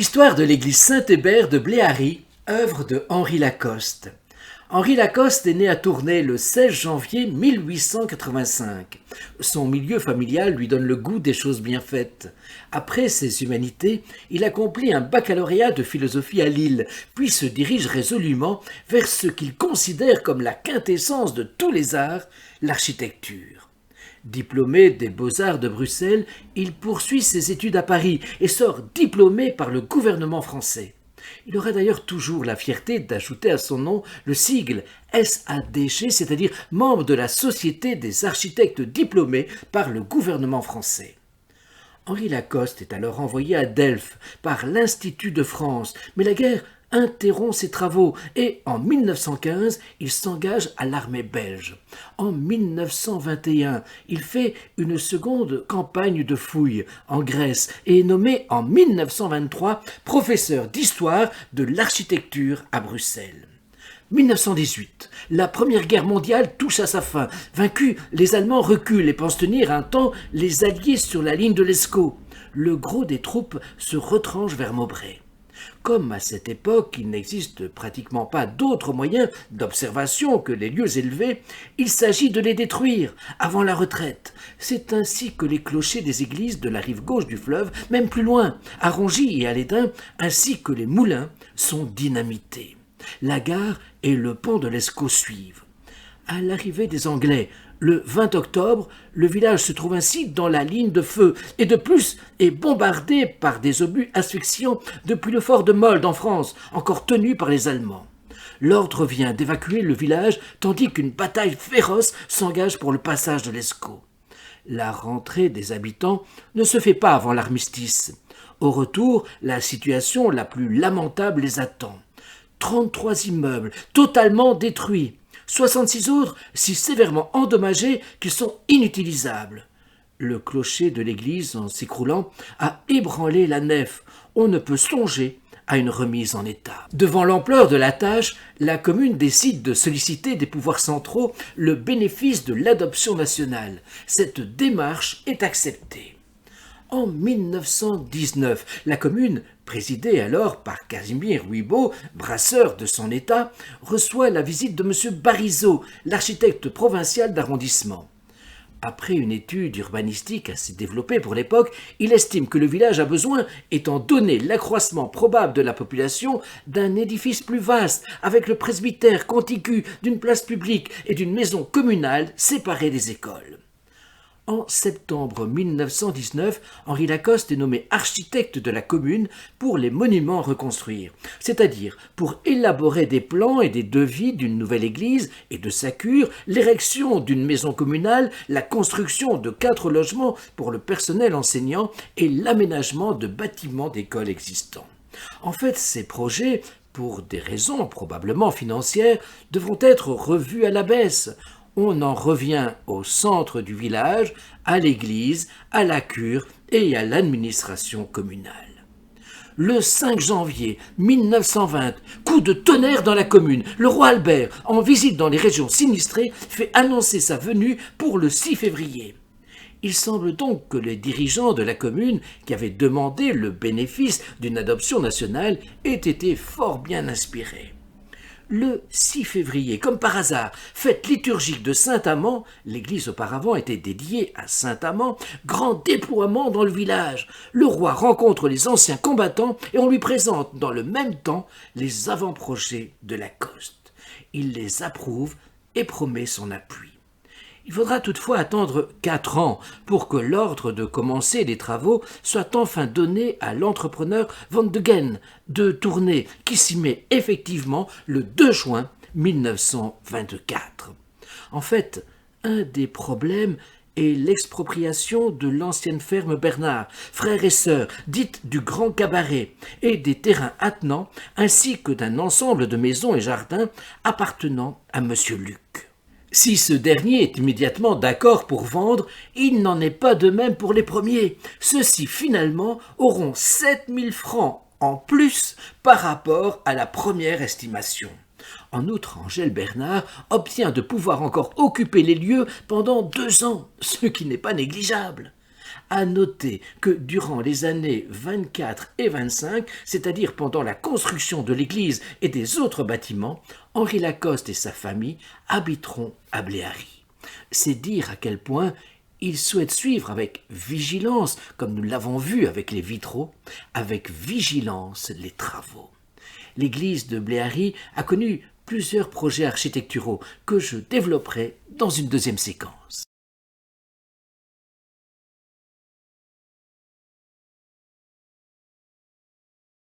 Histoire de l'église Saint-Hébert de Bléhary, œuvre de Henri Lacoste. Henri Lacoste est né à Tournai le 16 janvier 1885. Son milieu familial lui donne le goût des choses bien faites. Après ses humanités, il accomplit un baccalauréat de philosophie à Lille, puis se dirige résolument vers ce qu'il considère comme la quintessence de tous les arts, l'architecture. Diplômé des Beaux-Arts de Bruxelles, il poursuit ses études à Paris et sort diplômé par le gouvernement français. Il aura d'ailleurs toujours la fierté d'ajouter à son nom le sigle SADG, c'est-à-dire membre de la Société des architectes diplômés par le gouvernement français. Henri Lacoste est alors envoyé à Delft par l'Institut de France, mais la guerre interrompt ses travaux et en 1915, il s'engage à l'armée belge. En 1921, il fait une seconde campagne de fouilles en Grèce et est nommé en 1923 professeur d'histoire de l'architecture à Bruxelles. 1918. La Première Guerre mondiale touche à sa fin. Vaincus, les Allemands reculent et pensent tenir un temps les Alliés sur la ligne de l'Escaut. Le gros des troupes se retranche vers Maubray. Comme à cette époque, il n'existe pratiquement pas d'autres moyens d'observation que les lieux élevés, il s'agit de les détruire avant la retraite. C'est ainsi que les clochers des églises de la rive gauche du fleuve, même plus loin, à Rongy et à Lédin, ainsi que les moulins, sont dynamités. La gare et le pont de l'Escaut suivent. À l'arrivée des Anglais, le 20 octobre, le village se trouve ainsi dans la ligne de feu et de plus est bombardé par des obus asphyxiants depuis le fort de Molde en France, encore tenu par les Allemands. L'ordre vient d'évacuer le village tandis qu'une bataille féroce s'engage pour le passage de l'Escaut. La rentrée des habitants ne se fait pas avant l'armistice. Au retour, la situation la plus lamentable les attend. 33 immeubles totalement détruits. 66 autres si sévèrement endommagés qu'ils sont inutilisables. Le clocher de l'église, en s'écroulant, a ébranlé la nef. On ne peut songer à une remise en état. Devant l'ampleur de la tâche, la commune décide de solliciter des pouvoirs centraux le bénéfice de l'adoption nationale. Cette démarche est acceptée. En 1919, la commune, présidée alors par Casimir Wibo, brasseur de son État, reçoit la visite de M. Barizot, l'architecte provincial d'arrondissement. Après une étude urbanistique assez développée pour l'époque, il estime que le village a besoin, étant donné l'accroissement probable de la population, d'un édifice plus vaste, avec le presbytère contigu d'une place publique et d'une maison communale séparée des écoles. En septembre 1919, Henri Lacoste est nommé architecte de la commune pour les monuments à reconstruire, c'est-à-dire pour élaborer des plans et des devis d'une nouvelle église et de sa cure, l'érection d'une maison communale, la construction de 4 logements pour le personnel enseignant et l'aménagement de bâtiments d'écoles existants. En fait, ces projets, pour des raisons probablement financières, devront être revus à la baisse. On en revient au centre du village, à l'église, à la cure et à l'administration communale. Le 5 janvier 1920, coup de tonnerre dans la commune. Le roi Albert, en visite dans les régions sinistrées, fait annoncer sa venue pour le 6 février. Il semble donc que les dirigeants de la commune, qui avaient demandé le bénéfice d'une adoption nationale, aient été fort bien inspirés. Le 6 février, comme par hasard, fête liturgique de Saint-Amand, l'église auparavant était dédiée à Saint-Amand, grand déploiement dans le village. Le roi rencontre les anciens combattants et on lui présente dans le même temps les avant-projets de Lacoste. Il les approuve et promet son appui. Il faudra toutefois attendre 4 ans pour que l'ordre de commencer les travaux soit enfin donné à l'entrepreneur Van de Gen de Tournai, qui s'y met effectivement le 2 juin 1924. En fait, un des problèmes est l'expropriation de l'ancienne ferme Bernard, frères et sœurs, dite du Grand Cabaret, et des terrains attenants, ainsi que d'un ensemble de maisons et jardins appartenant à M. Luc. Si ce dernier est immédiatement d'accord pour vendre, il n'en est pas de même pour les premiers. Ceux-ci, finalement, auront 7 000 francs en plus par rapport à la première estimation. En outre, Angèle Bernard obtient de pouvoir encore occuper les lieux pendant 2 ans, ce qui n'est pas négligeable. À noter que durant les années 24 et 25, c'est-à-dire pendant la construction de l'église et des autres bâtiments, Henri Lacoste et sa famille habiteront à Bléary. C'est dire à quel point il souhaite suivre avec vigilance, comme nous l'avons vu avec les vitraux, avec vigilance les travaux. L'église de Bléary a connu plusieurs projets architecturaux que je développerai dans une deuxième séquence.